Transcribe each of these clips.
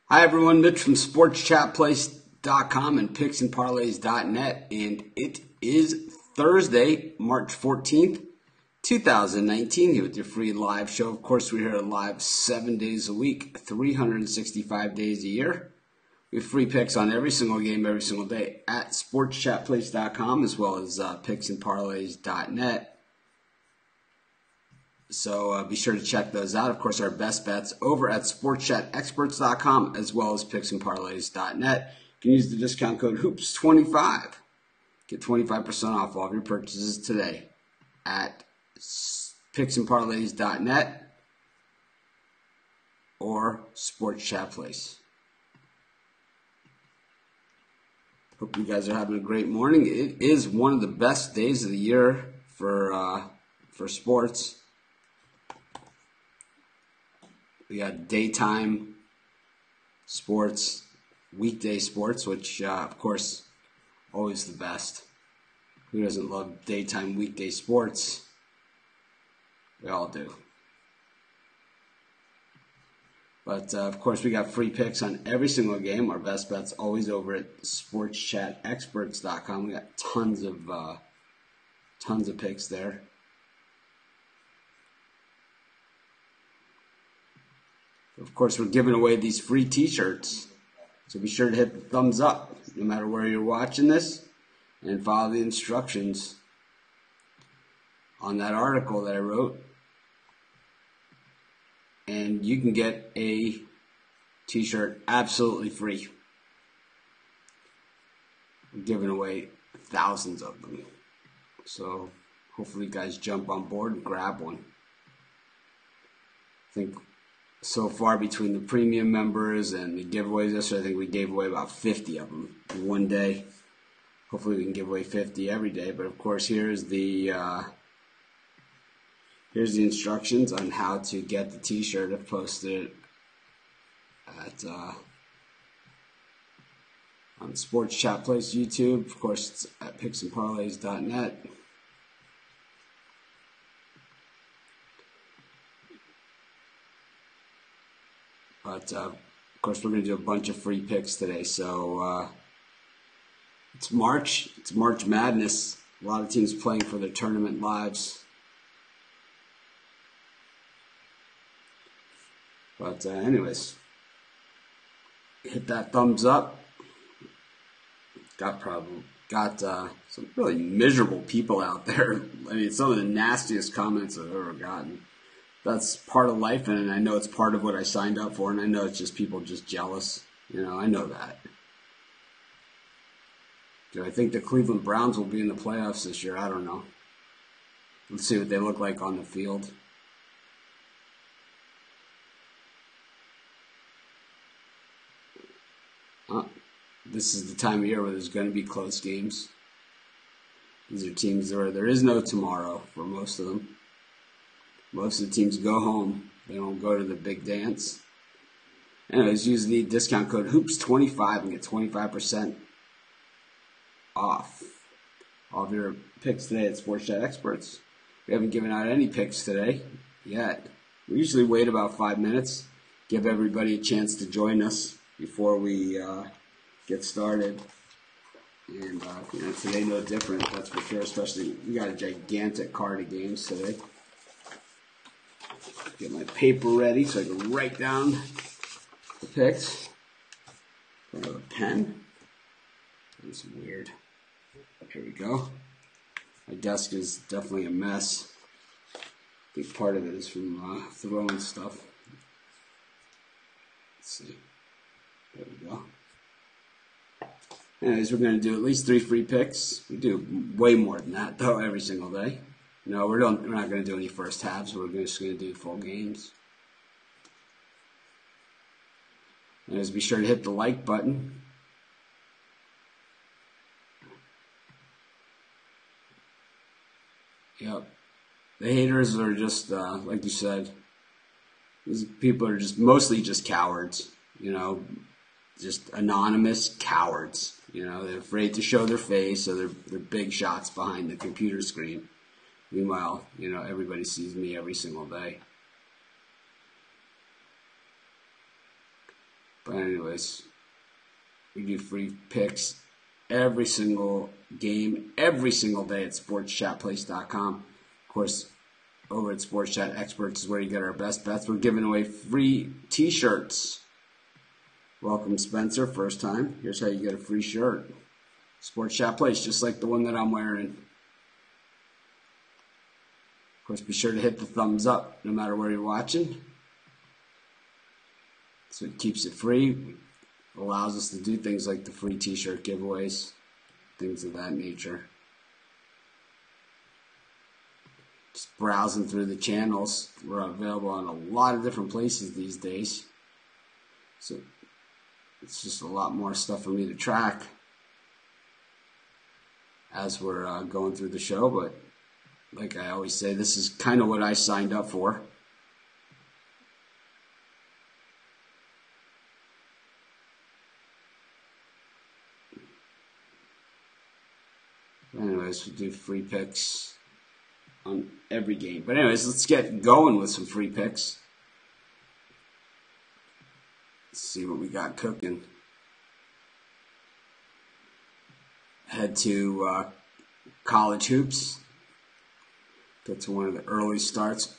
Hi everyone, Mitch from SportsChatPlace.com and PicksandParlays.net, and it is Thursday, March 14th, 2019, here with your free live show. Of course, we're here live 7 days a week, 365 days a year. We have free picks on every single game, every single day at SportsChatPlace.com as well as PicksandParlays.net. So be sure to check those out. Of course, our best bets over at SportsChatExperts.com as well as PicksandParlays.net. You can use the discount code HOOPS25. Get 25% off all of your purchases today at PicksandParlays.net or SportsChatPlace. Hope you guys are having a great morning. It is one of the best days of the year for sports. We got daytime sports, weekday sports, which, of course, always the best. Who doesn't love daytime weekday sports? We all do. But, of course, we got free picks on every single game. Our best bet's always over at SportsChatExperts.com. We got tons of picks there. Of course, we're giving away these free t-shirts, so be sure to hit the thumbs up no matter where you're watching this and follow the instructions on that article that I wrote, and you can get a t-shirt absolutely free. We're giving away thousands of them, so hopefully you guys jump on board and grab one. I think so far, between the premium members and the giveaways yesterday, I think we gave away about 50 of them in one day. Hopefully we can give away 50 every day. But of course, here's the instructions on how to get the t-shirt. I've posted it at on the Sports Chat Place YouTube. Of course, it's at PicksandParlays.net. But, of course, we're going to do a bunch of free picks today. So, it's March. It's March Madness. A lot of teams playing for their tournament lives. But, anyways, hit that thumbs up. Got some really miserable people out there. I mean, some of the nastiest comments I've ever gotten. That's part of life, and I know it's part of what I signed up for, and I know it's just people just jealous. You know, I know that. Do I think the Cleveland Browns will be in the playoffs this year? I don't know. Let's see what they look like on the field. This is the time of year where there's going to be close games. These are teams where there is no tomorrow for most of them. Most of the teams go home. They don't go to the big dance. Anyways, use the discount code HOOPS25 and get 25% off all of your picks today at Sports Chat Experts. We haven't given out any picks today yet. We usually wait about 5 minutes, give everybody a chance to join us before we get started. And today no different, that's for sure. Especially, we got a gigantic card of games today. Get my paper ready so I can write down the picks. I have a pen. That's weird. Here we go. My desk is definitely a mess. I think part of it is from throwing stuff. Let's see. There we go. Anyways, we're going to do at least 3 free picks. We do way more than that, though, every single day. No, we're not going to do any first halves. We're just going to do full games. And just be sure to hit the like button. Yep. The haters are just, like you said, these people are just mostly just cowards. You know, just anonymous cowards. You know, they're afraid to show their face, so they're big shots behind the computer screen. Meanwhile, you know, everybody sees me every single day. But anyways, we do free picks every single game, every single day at sportschatplace.com. Of course, over at Sports Chat Experts is where you get our best bets. We're giving away free t-shirts. Welcome, Spencer. First time. Here's how you get a free shirt. Sports Chat Place, just like the one that I'm wearing. Of course, be sure to hit the thumbs up no matter where you're watching. So it keeps it free. It allows us to do things like the free t-shirt giveaways, things of that nature. Just browsing through the channels. We're available on a lot of different places these days. So it's just a lot more stuff for me to track as we're going through the show. But like I always say, this is kind of what I signed up for. Anyways, we do free picks on every game. But anyways, let's get going with some free picks. Let's see what we got cooking. Head to college hoops. Get to one of the early starts.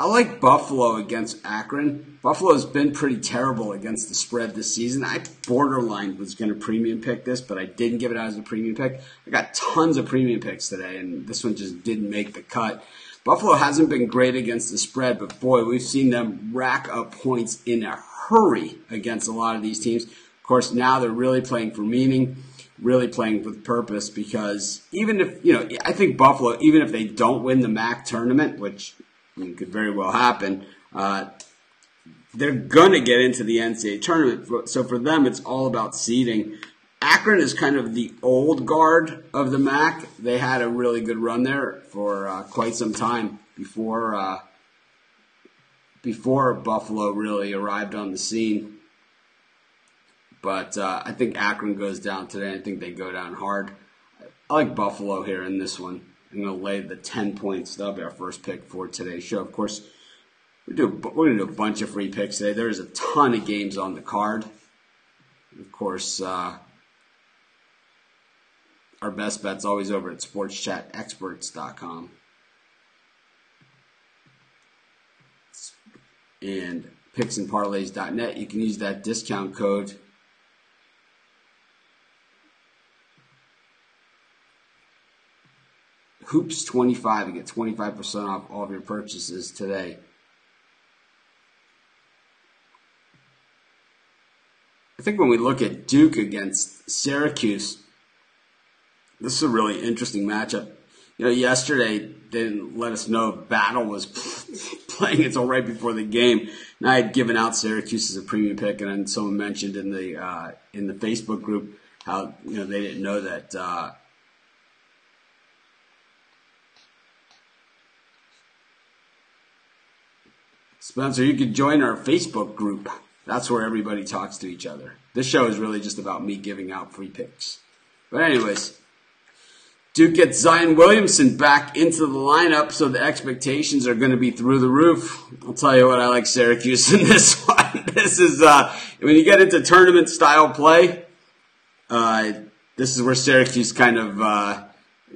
I like Buffalo against Akron. Buffalo's been pretty terrible against the spread this season. I borderline was going to premium pick this, but I didn't give it out as a premium pick. I got tons of premium picks today, and this one just didn't make the cut. Buffalo hasn't been great against the spread, but boy, we've seen them rack up points in a hurry against a lot of these teams. Of course, now they're really playing for meaning, really playing with purpose, because even if, I think Buffalo, even if they don't win the MAC tournament, which could very well happen, they're going to get into the NCAA tournament. So for them, it's all about seeding. Akron is kind of the old guard of the MAC. They had a really good run there for quite some time before Buffalo really arrived on the scene. But I think Akron goes down today. I think they go down hard. I like Buffalo here in this one. I'm going to lay the 10 points. That'll be our first pick for today's show. Of course, we're going to do a bunch of free picks today. There's a ton of games on the card. Of course, our best bet's always over at sportschatexperts.com. And picksandparlays.net. You can use that discount code Hoops25 to get 25% off all of your purchases today. I think when we look at Duke against Syracuse, this is a really interesting matchup. Yesterday they didn't let us know Battle was playing until right before the game, and I had given out Syracuse as a premium pick, and then someone mentioned in the Facebook group how they didn't know that. Spencer, you could join our Facebook group. That's where everybody talks to each other. This show is really just about me giving out free picks. But anyways, Duke gets Zion Williamson back into the lineup, so the expectations are going to be through the roof. I'll tell you what, I like Syracuse in this one. This is, when you get into tournament-style play, this is where Syracuse kind of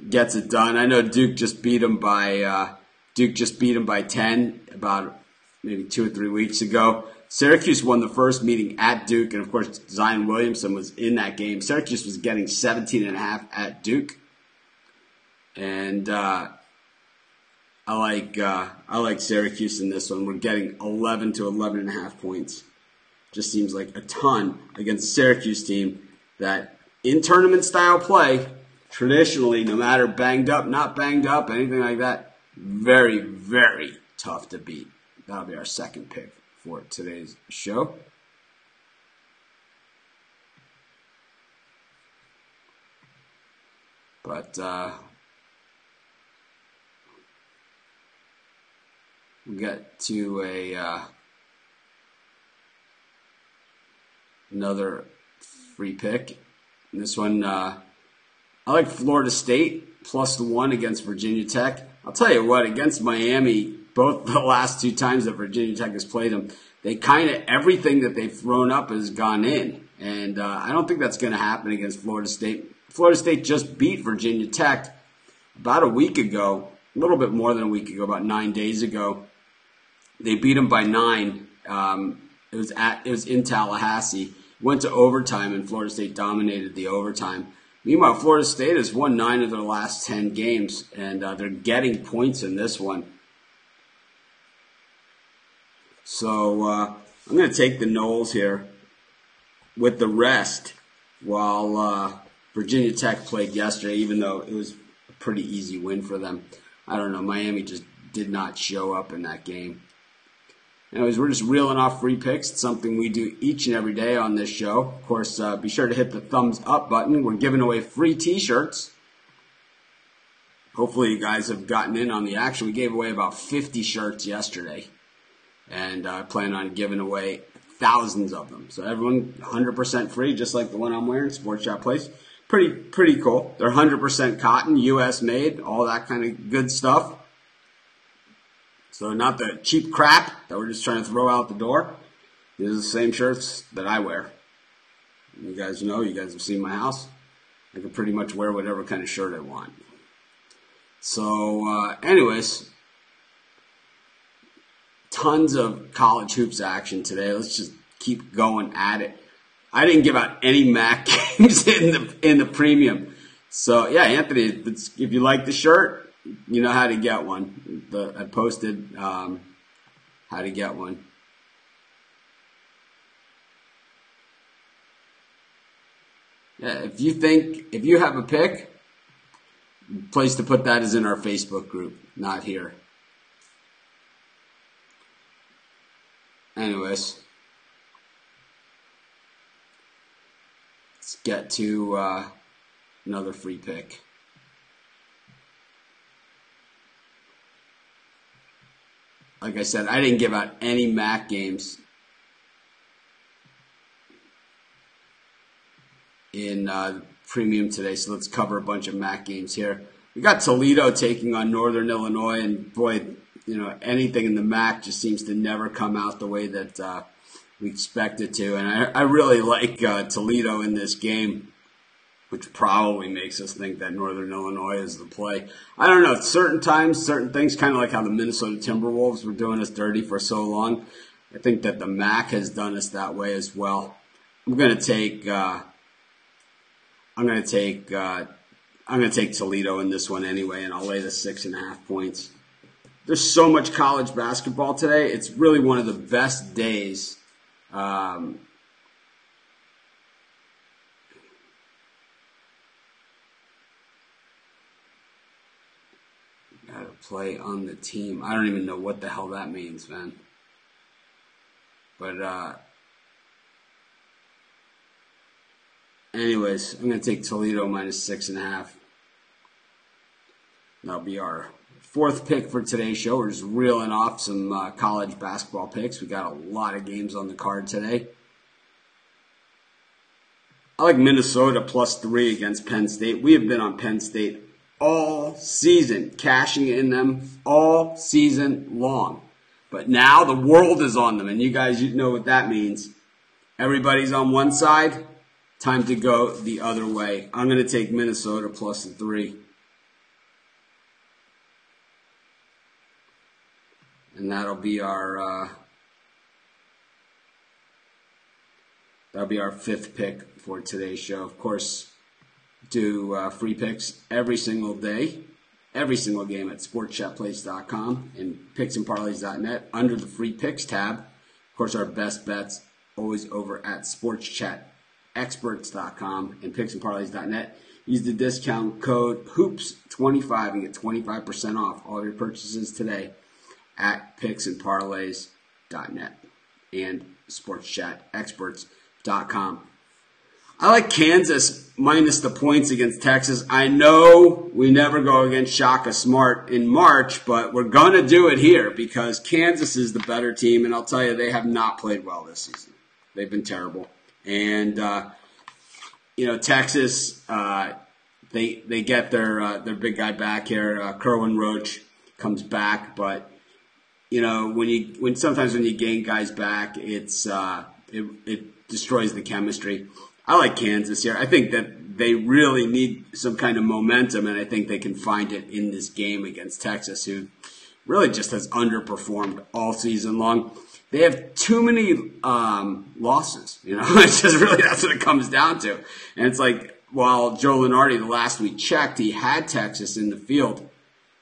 gets it done. I know Duke just beat them by 10 about maybe 2 or 3 weeks ago. Syracuse won the first meeting at Duke, and of course Zion Williamson was in that game. Syracuse was getting 17.5 at Duke, and I like Syracuse in this one. We're getting 11 to 11.5 points. Just seems like a ton against a Syracuse team that in tournament style play, traditionally, no matter banged up, not banged up, anything like that, very, very tough to beat. That'll be our second pick for today's show. But we'll get to another free pick. And this one, I like Florida State +1 against Virginia Tech. I'll tell you what, against Miami, both the last two times that Virginia Tech has played them, they kind of, everything that they've thrown up has gone in. And I don't think that's going to happen against Florida State. Florida State just beat Virginia Tech about a week ago, a little bit more than a week ago, about 9 days ago. They beat them by 9. It was in Tallahassee. Went to overtime, and Florida State dominated the overtime. Meanwhile, Florida State has won 9 of their last 10 games, and they're getting points in this one. So I'm going to take the Noles here with the rest while Virginia Tech played yesterday, even though it was a pretty easy win for them. I don't know. Miami just did not show up in that game. Anyways, we're just reeling off free picks. It's something we do each and every day on this show. Of course, be sure to hit the thumbs up button. We're giving away free t-shirts. Hopefully you guys have gotten in on the action. We gave away about 50 shirts yesterday. And I plan on giving away thousands of them. So everyone 100% free, just like the one I'm wearing, Sports Chat Place. Pretty cool. They're 100% cotton, U.S. made, all that kind of good stuff. So not the cheap crap that we're just trying to throw out the door. These are the same shirts that I wear. You guys know, you guys have seen my house. I can pretty much wear whatever kind of shirt I want. So anyways, tons of college hoops action today. Let's just keep going at it. I didn't give out any MAC games in the premium. So yeah, Anthony, if you like the shirt, you know how to get one. I posted how to get one. Yeah, if you have a pick, the place to put that is in our Facebook group, not here. Anyways, let's get to another free pick. Like I said, I didn't give out any MAC games in premium today, so let's cover a bunch of MAC games here. We got Toledo taking on Northern Illinois, and boy, you know, anything in the MAC just seems to never come out the way that we expect it to. And I really like Toledo in this game, which probably makes us think that Northern Illinois is the play. I don't know. Certain times, certain things, kind of like how the Minnesota Timberwolves were doing us dirty for so long. I think that the MAC has done us that way as well. I'm going to take Toledo in this one anyway, and I'll lay the 6.5 points. There's so much college basketball today. It's really one of the best days. Gotta play on the team. I don't even know what the hell that means, man. But anyways, I'm gonna take Toledo minus 6.5. That'll be our fourth pick for today's show. We're just reeling off some college basketball picks. We got a lot of games on the card today. I like Minnesota +3 against Penn State. We have been on Penn State all season, cashing in them all season long. But now the world is on them, and you guys know what that means. Everybody's on one side. Time to go the other way. I'm going to take Minnesota +3. And that'll be our fifth pick for today's show. Of course, do free picks every single day, every single game at sportschatplace.com and picksandparlays.net under the free picks tab. Of course, our best bets always over at sportschatexperts.com and picksandparlays.net. Use the discount code HOOPS25 and get 25% off all your purchases today at picksandparlays.net and sportschatexperts.com. I like Kansas minus the points against Texas. I know we never go against Shaka Smart in March, but we're going to do it here because Kansas is the better team, and I'll tell you, they have not played well this season. They've been terrible. And, Texas, they get their big guy back here. Kerwin Roach comes back, but sometimes when you gain guys back, it destroys the chemistry. I like Kansas here. I think that they really need some kind of momentum, and I think they can find it in this game against Texas, who really just has underperformed all season long. They have too many losses. It's just really that's what it comes down to. And it's like, while Joe Lunardi, the last we checked, he had Texas in the field.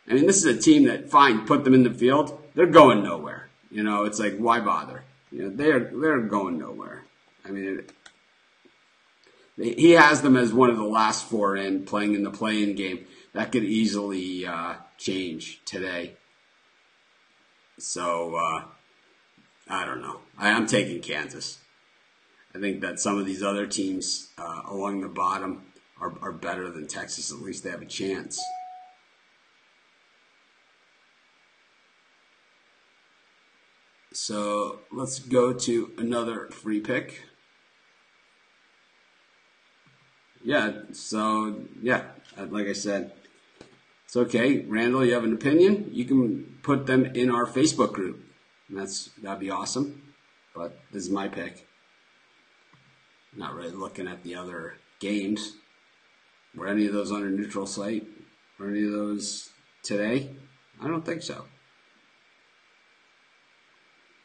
I mean, this is a team that, fine, put them in the field, they're going nowhere. It's like, why bother? They're going nowhere. I mean, he has them as one of the last four in, playing in the play-in game. That could easily change today. So, I don't know. I'm taking Kansas. I think that some of these other teams along the bottom are better than Texas. At least they have a chance. So let's go to another free pick. Like I said, it's okay. Randall, you have an opinion? You can put them in our Facebook group. That'd be awesome. But this is my pick. Not really looking at the other games. Were any of those on a neutral site? Were any of those today? I don't think so.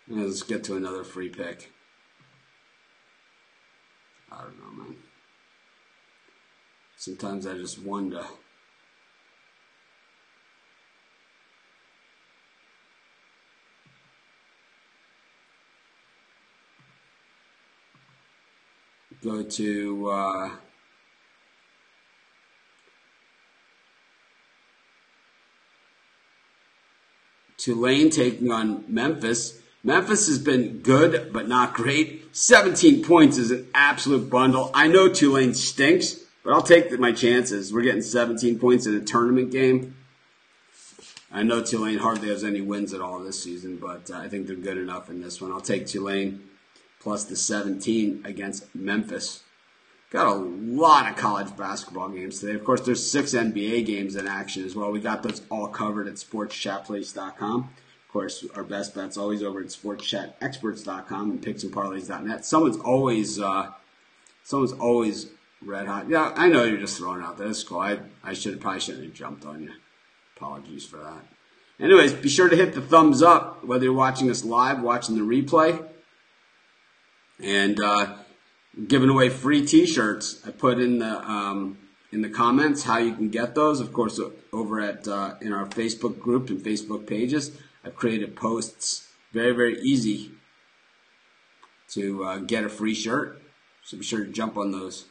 Let's get to another free pick. I don't know, man. Sometimes I just wonder. Go to Tulane taking on Memphis. Memphis has been good, but not great. 17 points is an absolute bundle. I know Tulane stinks, but I'll take my chances. We're getting 17 points in a tournament game. I know Tulane hardly has any wins at all this season, but I think they're good enough in this one. I'll take Tulane plus the 17 against Memphis. Got a lot of college basketball games today. Of course, there's 6 NBA games in action as well. We got those all covered at sportschatplace.com. Of course, our best bet's always over at sportschatexperts.com and picksandparlays.net. Someone's always red hot. Yeah, I know you're just throwing out this call. I probably shouldn't have jumped on you. Apologies for that. Anyways, be sure to hit the thumbs up, whether you're watching us live, watching the replay. And giving away free T-shirts. I put in the comments how you can get those. Of course, over at in our Facebook group and Facebook pages, I've created posts. Very, very easy to get a free shirt. So be sure to jump on those.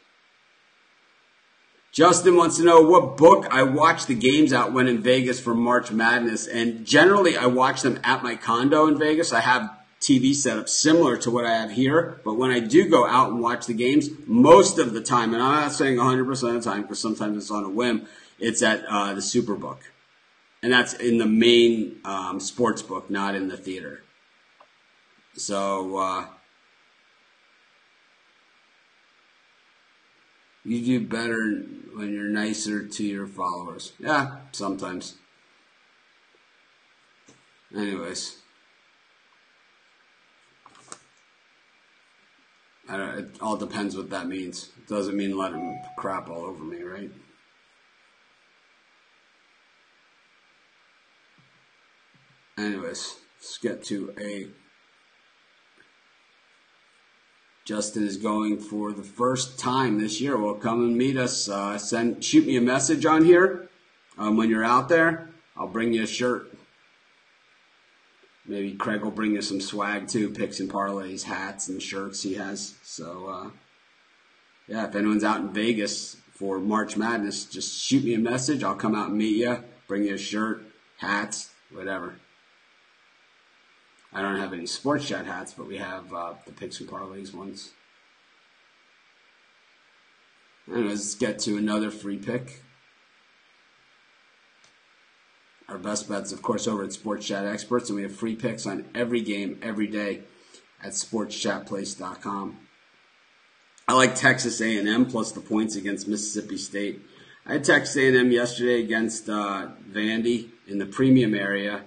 Justin wants to know what book I watch the games at when in Vegas for March Madness. And generally, I watch them at my condo in Vegas. I have TV setup similar to what I have here. But when I do go out and watch the games, most of the time, and I'm not saying 100% of the time because sometimes it's on a whim, it's at the Superbook. And that's in the main sports book, not in the theater. So you do better when you're nicer to your followers. Yeah, sometimes. Anyways. It all depends what that means. It doesn't mean let him crap all over me, right? Anyways, let's get to a... Justin is going for the first time this year. Well, come and meet us. Shoot me a message on here when you're out there. I'll bring you a shirt. Maybe Craig will bring you some swag too, picks and parlays, hats and shirts he has. So, yeah, if anyone's out in Vegas for March Madness, just shoot me a message. I'll come out and meet you, bring you a shirt, hats, whatever. I don't have any Sports Chat hats, but we have the picks and parlays ones. Anyways, let's get to another free pick. Our best bets, of course, over at Sports Chat Experts, and we have free picks on every game, every day at sportschatplace.com. I like Texas A&M plus the points against Mississippi State. I had Texas A&M yesterday against Vandy in the premium area,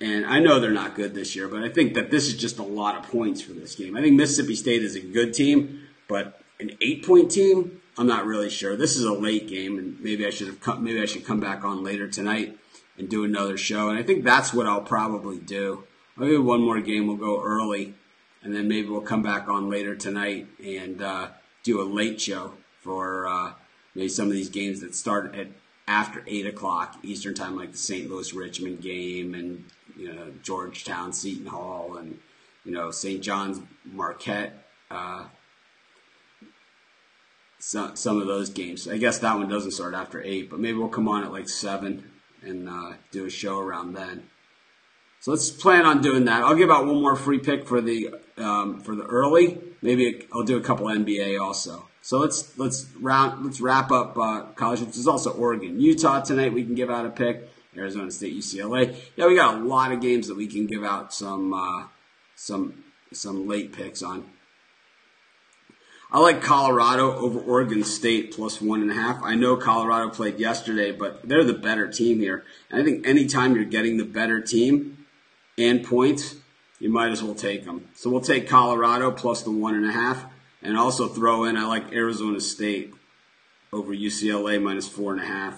And I know they're not good this year, but I think that this is just a lot of points for this game. I think Mississippi State is a good team, but an 8-point team, I'm not really sure. This is a late game, and maybe I should come back on later tonight and do another show. And I think that's what I'll probably do. Maybe one more game we'll go early, and then maybe we'll come back on later tonight and do a late show for maybe some of these games that start at after 8 o'clock Eastern time, like the St. Louis-Richmond game and Georgetown-Seton Hall and St. John's-Marquette. Some of those games. I guess that one doesn't start after 8, but maybe we'll come on at like 7 and do a show around then. So let's plan on doing that. I'll give out one more free pick for the early. Maybe I'll do a couple NBA also. So let's wrap up college. There's also Oregon, Utah tonight. We can give out a pick. Arizona State, UCLA. Yeah, we got a lot of games that we can give out some late picks on. I like Colorado over Oregon State plus 1.5. I know Colorado played yesterday, but they're the better team here. And I think anytime you're getting the better team and points, you might as well take them. So we'll take Colorado plus the 1.5, and also throw in, I like Arizona State over UCLA minus 4.5.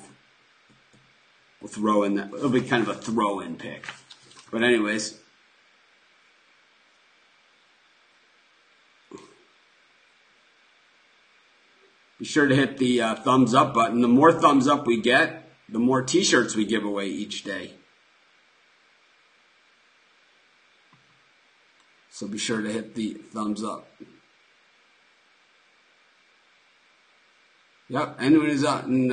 We'll throw in that. It'll be kind of a throw-in pick. But anyways. Be sure to hit the thumbs up button. The more thumbs up we get, the more t-shirts we give away each day. So be sure to hit the thumbs up. Yep, anyone who's out in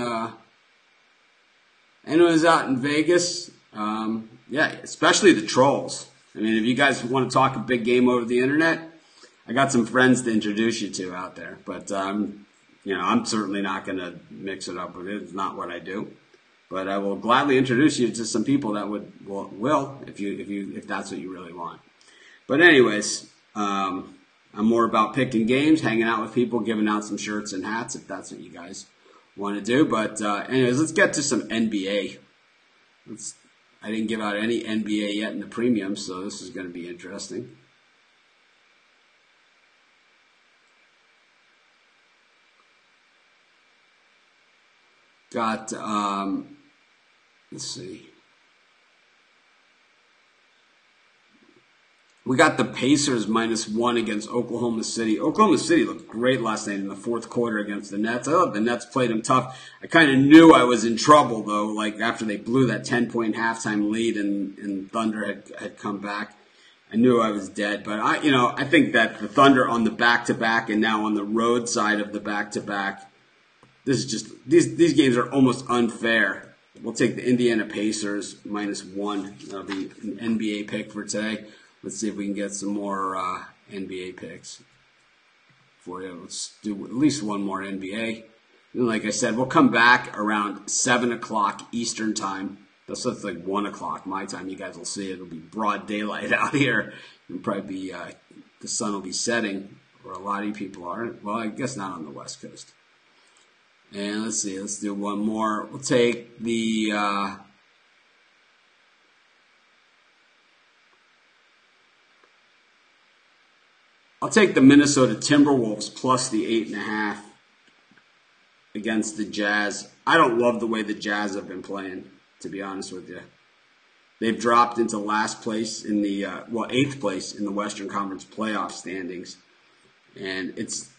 Vegas, yeah, especially the trolls. I mean, if you guys want to talk a big game over the internet, I got some friends to introduce you to out there. But I'm certainly not going to mix it up with it. It's not what I do. But I will gladly introduce you to some people that will if that's what you really want. But anyways, I'm more about picking games, hanging out with people, giving out some shirts and hats if that's what you guys want to do. But anyways, let's get to some NBA. I didn't give out any NBA yet in the premium, so this is going to be interesting. Got, let's see. We got the Pacers -1 against Oklahoma City. Oklahoma City looked great last night in the fourth quarter against the Nets. I thought the Nets played them tough. I kind of knew I was in trouble, though, like after they blew that 10-point halftime lead and Thunder had come back. I knew I was dead. But, I think that the Thunder on the back-to-back and now on the road side of the back-to-back, this is just these games are almost unfair. We'll take the Indiana Pacers -1. That'll be an NBA pick for today. Let's see if we can get some more NBA picks for you. Let's do at least one more NBA. And like I said, we'll come back around 7 o'clock Eastern time. That's like 1 o'clock my time. You guys will see it. It'll be broad daylight out here. It'll probably be the sun will be setting, or a lot of you people are. Well, I guess not on the West Coast. And let's see. Let's do one more. We'll take the I'll take the Minnesota Timberwolves plus the 8.5 against the Jazz. I don't love the way the Jazz have been playing, to be honest with you. They've dropped into last place in the 8th place in the Western Conference playoff standings, and it's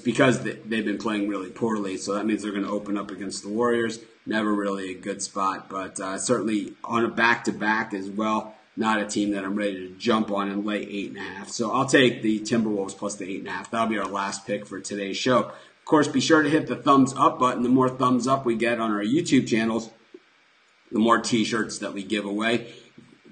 because they've been playing really poorly. So that means they're going to open up against the Warriors. Never really a good spot, but certainly on a back-to-back as well. Not a team that I'm ready to jump on and lay 8.5. So I'll take the Timberwolves plus the 8.5. That'll be our last pick for today's show. Of course, be sure to hit the thumbs up button. The more thumbs up we get on our YouTube channels, the more t-shirts that we give away.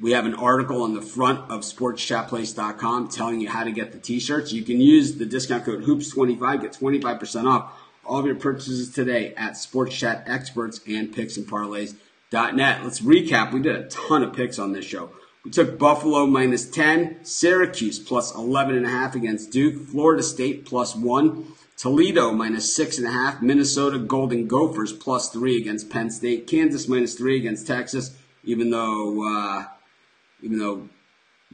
We have an article on the front of sportschatplace.com telling you how to get the t-shirts. You can use the discount code HOOPS25, get 25% off all of your purchases today at Sports Chat Experts and picksandparlays.net. Let's recap. We did a ton of picks on this show. We took Buffalo -10, Syracuse plus 11.5 against Duke, Florida State +1, Toledo -6.5, Minnesota Golden Gophers +3 against Penn State, Kansas -3 against Texas, even though even though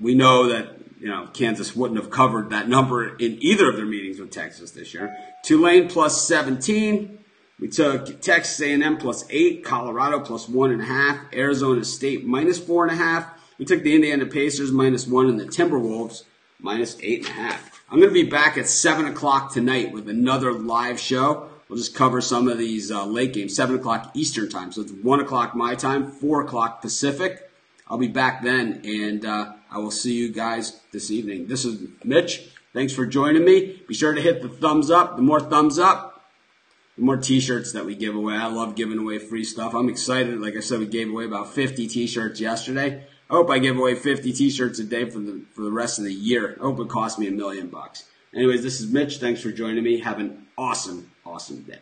we know that Kansas wouldn't have covered that number in either of their meetings with Texas this year. Tulane plus 17. We took Texas A&M plus 8, Colorado plus 1.5, Arizona State minus 4.5. We took the Indiana Pacers minus 1 and the Timberwolves minus 8.5. I'm going to be back at 7 o'clock tonight with another live show. We'll just cover some of these late games, 7 o'clock Eastern time. So it's 1 o'clock my time, 4 o'clock Pacific. I'll be back then, and I will see you guys this evening. This is Mitch. Thanks for joining me. Be sure to hit the thumbs up. The more thumbs up, the more T-shirts that we give away. I love giving away free stuff. I'm excited. Like I said, we gave away about 50 T-shirts yesterday. I hope I give away 50 T-shirts a day for the rest of the year. I hope it costs me $1 million. Anyways, this is Mitch. Thanks for joining me. Have an awesome, awesome day.